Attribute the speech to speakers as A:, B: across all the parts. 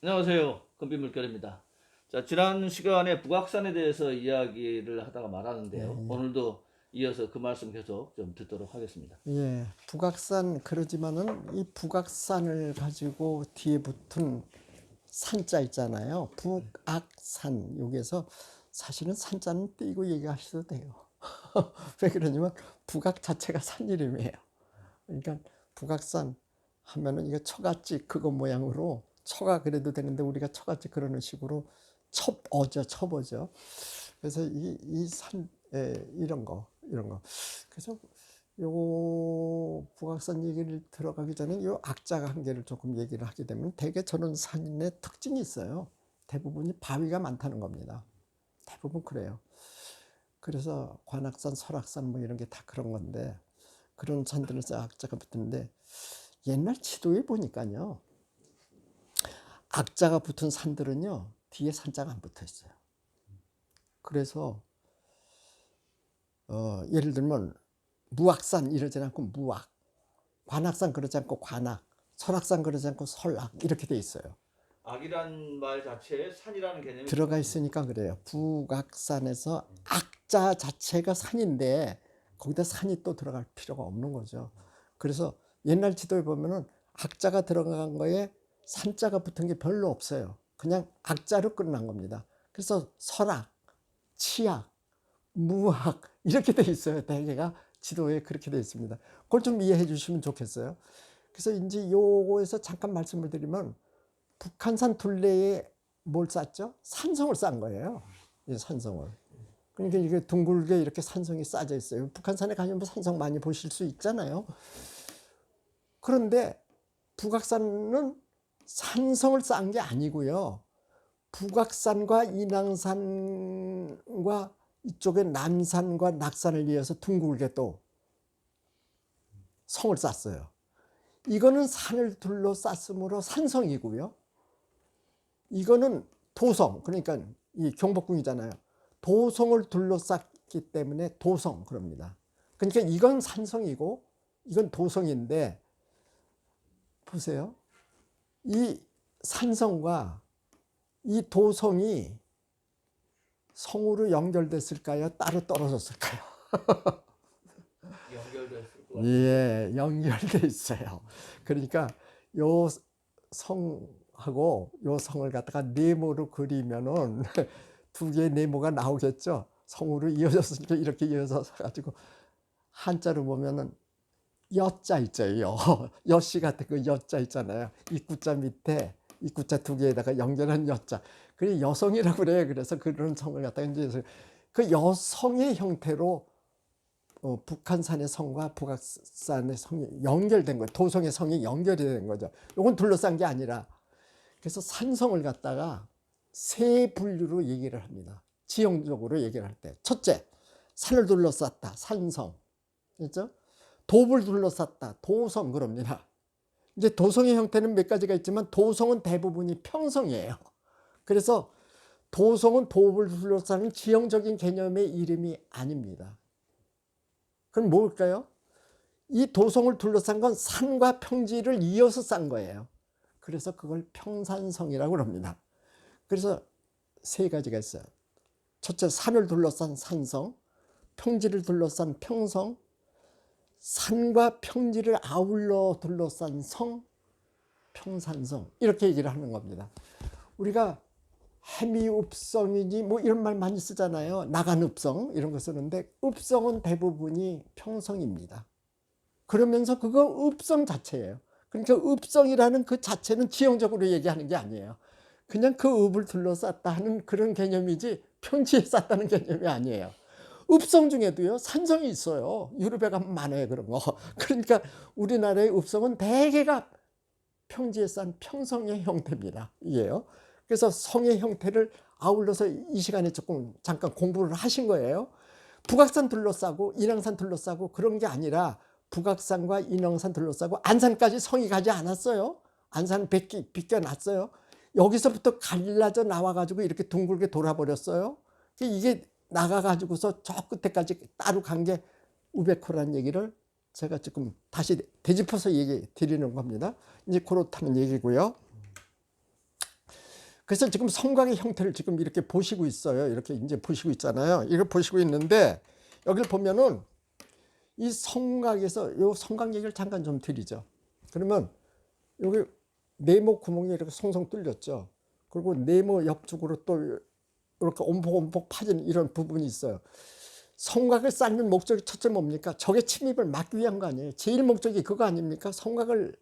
A: 안녕하세요. 금빛물결입니다. 자, 지난 시간에 북악산에 대해서 이야기를 하다가
B: 예,
A: 말았는데요.
B: 예.
A: 오늘도 이어서 그 말씀 계속 좀 듣도록 하겠습니다.
B: 예, 북악산 그러지만은 이 북악산을 가지고 뒤에 붙은 산자 있잖아요. 북악산 여기에서 사실은 산자는 띄고 얘기하셔도 돼요. 왜 그러냐면 북악 자체가 산 이름이에요. 그러니까 북악산 하면은 이거 처갓집 그거 모양으로 처가 그래도 되는데 우리가 처갓집 그러는 식으로 첩어죠, 첩어죠. 그래서 이 산, 이런 거. 그래서 요 북악산 얘기를 들어가기 전에 요 악자 관계를 조금 얘기를 하게 되면 대개 저런 산의 특징이 있어요. 대부분이 바위가 많다는 겁니다. 대부분 그래요. 그래서 관악산, 설악산 뭐 이런 게 다 그런 건데 그런 산들은 악자가 붙는데 옛날 지도에 보니까요. 악자가 붙은 산들은요. 뒤에 산자가 안 붙어 있어요. 그래서 예를 들면 무악산 이러지 않고 무악, 관악산 그러지 않고 관악, 설악산 그러지 않고 설악 이렇게 돼 있어요.
A: 악이란 말 자체에 산이라는 개념이
B: 들어가 있으니까 그래요. 북악산에서 악자 자체가 산인데 거기다 산이 또 들어갈 필요가 없는 거죠. 그래서 옛날 지도에 보면은 악자가 들어간 거에 산자가 붙은 게 별로 없어요. 그냥 악자로 끝난 겁니다. 그래서 설악, 치악, 무악 이렇게 돼 있어요. 대개가 지도에 그렇게 돼 있습니다. 그걸 좀 이해해 주시면 좋겠어요. 그래서 이제 요거에서 잠깐 말씀을 드리면 북한산 둘레에 뭘 쌌죠? 산성을 싼 거예요. 이 산성을. 그러니까 이게 둥글게 이렇게 산성이 쌓여 있어요. 북한산에 가면 산성 많이 보실 수 있잖아요. 그런데 북악산은 산성을 쌓은 게 아니고요. 북악산과 인왕산과 이쪽에 남산과 낙산을 이어서 둥글게 또 성을 쌓았어요. 이거는 산을 둘러쌌으므로 산성이고요. 이거는 도성, 그러니까 이 경복궁이잖아요. 도성을 둘러쌌기 때문에 도성 그럽니다. 그러니까 이건 산성이고 이건 도성인데 보세요. 이 산성과 이 도성이 성으로 연결됐을까요? 따로 떨어졌을까요?
A: 연결됐을 것 같아요.
B: 예, 연결돼 있어요. 그러니까 요 성하고 요 성을 갖다가 네모로 그리면은 두 개의 네모가 나오겠죠. 성으로 이어졌으니까 이렇게 이어져서 가지고 한자로 보면은 여자 있죠. 여씨 같은 그 여자 있잖아요. 입구자 밑에 입구자 두 개에다가 연결한 여자. 그게 여성이라고 그래요. 그래서 그런 성을 갖다가 이제 그 여성의 형태로 북한산의 성과 북악산의 성이 연결된 거예요. 도성의 성이 연결이 된 거죠. 이건 둘러싼 게 아니라 그래서 산성을 갖다가 세 분류로 얘기를 합니다. 지형적으로 얘기를 할 때. 첫째, 산을 둘러쌌다. 산성. 그렇죠? 돕을 둘러쌌다. 도성 그럽니다. 이제 도성의 형태는 몇 가지가 있지만 도성은 대부분이 평성이에요. 그래서 도성은 돕을 둘러싸는 지형적인 개념의 이름이 아닙니다. 그럼 뭘까요? 이 도성을 둘러싼 건 산과 평지를 이어서 싼 거예요. 그래서 그걸 평산성이라고 합니다. 그래서 세 가지가 있어요. 첫째, 산을 둘러싼 산성, 평지를 둘러싼 평성, 산과 평지를 아울러 둘러싼 성, 평산성 이렇게 얘기를 하는 겁니다. 우리가 해미읍성이니 뭐 이런 말 많이 쓰잖아요. 나간읍성 이런 거 쓰는데 읍성은 대부분이 평성입니다. 그러면서 그거 읍성 자체예요. 그러니까 읍성이라는 그 자체는 지형적으로 얘기하는 게 아니에요. 그냥 그 읍을 둘러쌌다 하는 그런 개념이지 평지에 쌌다는 개념이 아니에요. 읍성 중에도요 산성이 있어요. 유럽에 가면 많아요 그런 거. 그러니까 우리나라의 읍성은 대개가 평지에 싼 평성의 형태입니다. 이게요. 그래서 성의 형태를 아울러서 이 시간에 조금 잠깐 공부를 하신 거예요. 북악산 둘러싸고 인왕산 둘러싸고 그런 게 아니라 북악산과 인왕산 둘러싸고 안산까지 성이 가지 않았어요. 안산 비껴놨어요. 여기서부터 갈라져 나와가지고 이렇게 둥글게 돌아버렸어요. 이게 나가가지고서 저 끝에까지 따로 간 게 우베코라는 얘기를 제가 지금 다시 되짚어서 얘기 드리는 겁니다. 이제 그렇다는 얘기고요. 그래서 지금 성곽의 형태를 지금 이렇게 보시고 있어요. 이렇게 이제 보시고 있잖아요. 이걸 보시고 있는데 여기를 보면은 이 성곽에서 요 성곽 얘기를 잠깐 좀 드리죠. 그러면 여기 네모 구멍이 이렇게 송송 뚫렸죠. 그리고 네모 옆쪽으로 또 이렇게 옴복옴복 파진 이런 부분이 있어요. 성곽을 쌓는 목적이 첫째 뭡니까? 적의 침입을 막기 위한 거 아니에요. 제일 목적이 그거 아닙니까? 성곽을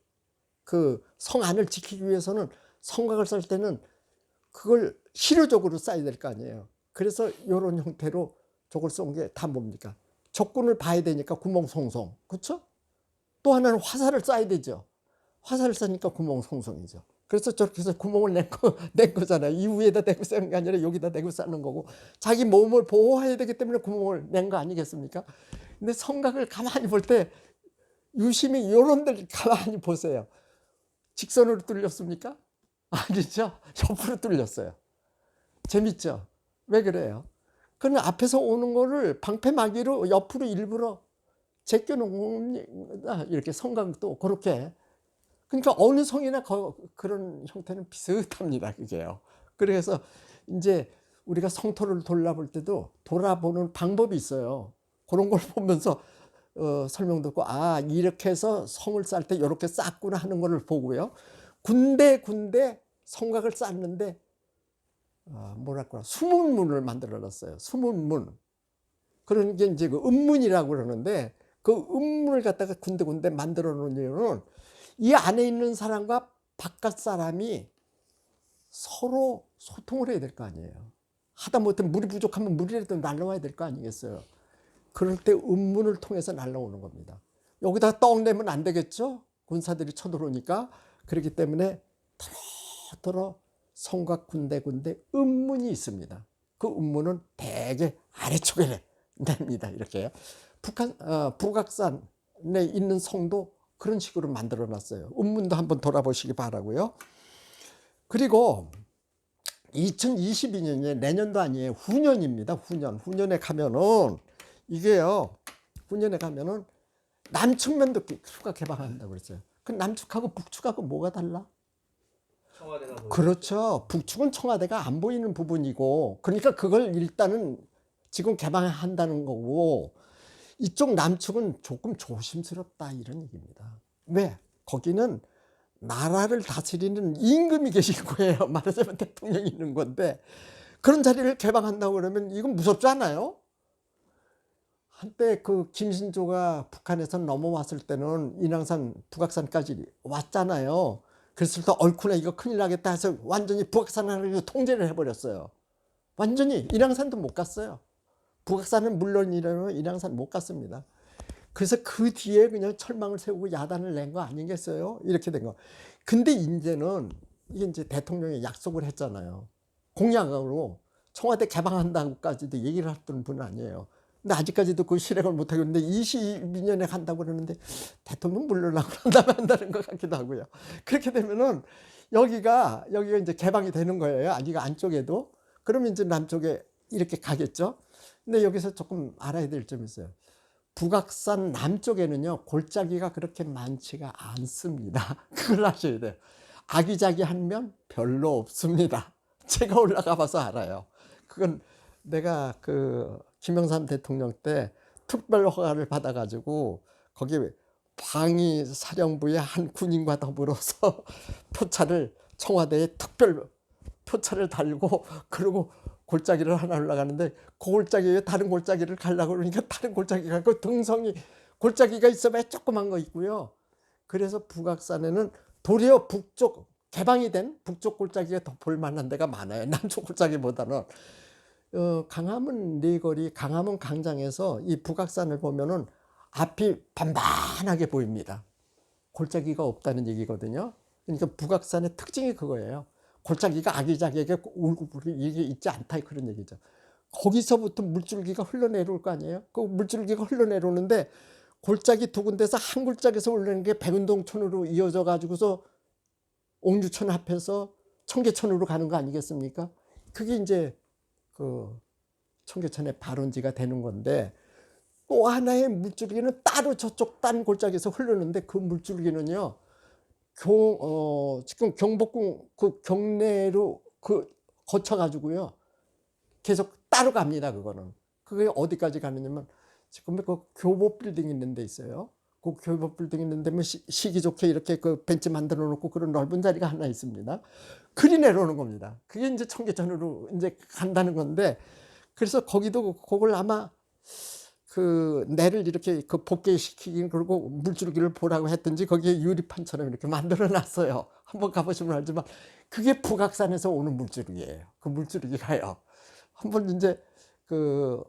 B: 그 성 안을 지키기 위해서는 성곽을 쌓을 때는 그걸 실효적으로 쌓아야 될 거 아니에요. 그래서 이런 형태로 저걸 쏜 게 다 뭡니까? 적군을 봐야 되니까 구멍 송송. 그렇죠? 또 하나는 화살을 쏴야 되죠. 화살을 쏘니까 구멍 송송이죠. 그래서 저렇게 해서 구멍을 낸 거잖아요. 이 위에다 대고 쏘는 게 아니라 여기다 대고 쏘는 거고 자기 몸을 보호해야 되기 때문에 구멍을 낸 거 아니겠습니까? 근데 성곽을 가만히 볼 때 유심히 이런 데를 가만히 보세요. 직선으로 뚫렸습니까? 아니죠. 옆으로 뚫렸어요. 재밌죠? 왜 그래요? 그는 앞에서 오는 거를 방패막이로 옆으로 일부러 제껴놓은 겁니다. 이렇게 성곽도 그렇게. 그러니까 어느 성이나 그런 형태는 비슷합니다. 그게요. 그래서 이제 우리가 성토를 돌아볼 때도 돌아보는 방법이 있어요. 그런 걸 보면서 설명 듣고 아 이렇게 해서 성을 쌓을 때 이렇게 쌓구나 하는 거를 보고요. 군데 성곽을 쌓는데 뭐랄까 숨은 문을 만들어 놨어요. 숨은 문. 그런 게 이제 그 음문이라고 그러는데 그 음문을 갖다가 군데 만들어 놓은 이유는 이 안에 있는 사람과 바깥 사람이 서로 소통을 해야 될 거 아니에요. 하다못해 물이 부족하면 물이라도 날라와야 될 거 아니겠어요. 그럴 때 음문을 통해서 날라오는 겁니다. 여기다 떡 내면 안 되겠죠? 군사들이 쳐들어오니까. 그렇기 때문에 더러 성곽 군데 음문이 있습니다. 그 음문은 대개 아래쪽에 냅니다. 이렇게. 북악산에 있는 성도 그런 식으로 만들어 놨어요. 음문도 한번 돌아보시기 바라고요. 그리고 2022년이 내년도 아니에요. 후년입니다. 후년에 가면은 이게요. 후년에 가면은 남측면도 추가 개방한다고 그랬어요. 그 남측하고 북측하고 뭐가 달라?
A: 청와대가
B: 그렇죠. 북측은 청와대가 안 보이는 부분이고, 그러니까 그걸 일단은 지금 개방한다는 거고, 이쪽 남측은 조금 조심스럽다 이런 얘기입니다. 왜? 거기는 나라를 다스리는 임금이 계신 거예요. 말하자면 대통령이 있는 건데 그런 자리를 개방한다고 그러면 이건 무섭지 않아요? 한때 그 김신조가 북한에서 넘어왔을 때는 인왕산 북악산까지 왔잖아요. 그랬을 때 얼쿠나 이거 큰일 나겠다 해서 완전히 북악산을 통제를 해버렸어요. 완전히 인왕산도 못 갔어요. 북악산은 물론이라도 인왕산 못 갔습니다. 그래서 그 뒤에 그냥 철망을 세우고 야단을 낸 거 아니겠어요? 이렇게 된 거. 근데 이제는 이게 이제 대통령이 약속을 했잖아요. 공약으로 청와대 개방한다고까지도 얘기를 했던 분은 아니에요. 근데 아직까지도 그 실행을 못하고 있는데 22년에 간다고 그러는데 대통령 물러나고 난 다음에 한다는 것 같기도 하고요. 그렇게 되면은 여기가 이제 개방이 되는 거예요. 아직 안쪽에도. 그러면 이제 남쪽에 이렇게 가겠죠. 근데 여기서 조금 알아야 될 점이 있어요. 북악산 남쪽에는요 골짜기가 그렇게 많지가 않습니다. 그걸 아셔야 돼요. 아기자기한 면 별로 없습니다. 제가 올라가 봐서 알아요. 그건 내가 그 김영삼 대통령 때 특별 허가를 받아가지고 거기 방위 사령부의 한 군인과 더불어서 표차를 청와대에 특별 표차를 달고 그리고 골짜기를 하나 올라가는데 그 골짜기에 다른 골짜기를 가려고 그러니까 다른 골짜기가 그 등성이 골짜기가 있어봐야 조그만 거 있고요. 그래서 북악산에는 도리어 북쪽 개방이 된 북쪽 골짜기가 더 볼만한 데가 많아요. 남쪽 골짜기보다는. 강화문 네거리 강화문 광장에서 이 북악산을 보면은 앞이 반반하게 보입니다. 골짜기가 없다는 얘기거든요. 그러니까 북악산의 특징이 그거예요. 골짜기가 아기자기하게 이게 있지 않다 그런 얘기죠. 거기서부터 물줄기가 흘러내려올 거 아니에요. 그 물줄기가 흘러내려오는데 골짜기 두 군데서 한 골짜기에서 올라오는 게 백운동천으로 이어져 가지고서 옥류천 앞에서 청계천으로 가는 거 아니겠습니까? 그게 이제 그 청계천의 발원지가 되는 건데 또 하나의 물줄기는 따로 저쪽 딴 골짜기에서 흐르는데 그 물줄기는요 지금 경복궁 그 경내로 그 거쳐가지고요. 계속 따로 갑니다. 그거는. 그게 어디까지 가느냐면 지금 그 교보 빌딩 있는 데 있어요. 그 교보 빌딩 있는 데면 시기 좋게 이렇게 그 벤치 만들어 놓고 그런 넓은 자리가 하나 있습니다. 그리 내려오는 겁니다. 그게 이제 청계천으로 이제 간다는 건데, 그래서 거기도 그걸 아마 그 내를 이렇게 그 복개시키긴, 그리고 물줄기를 보라고 했든지 거기에 유리판처럼 이렇게 만들어 놨어요. 한번 가보시면 알지만 그게 북악산에서 오는 물줄기예요. 그 물줄기가요. 한번 이제 그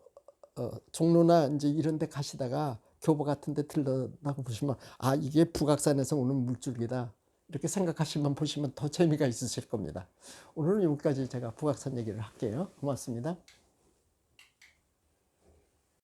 B: 종로나 이제 이런 데 가시다가 교보 같은 데 들러다가 보시면 아, 이게 북악산에서 오는 물줄기다, 이렇게 생각하시면 보시면 더 재미가 있으실 겁니다. 오늘은 여기까지 제가 북악산 얘기를 할게요. 고맙습니다.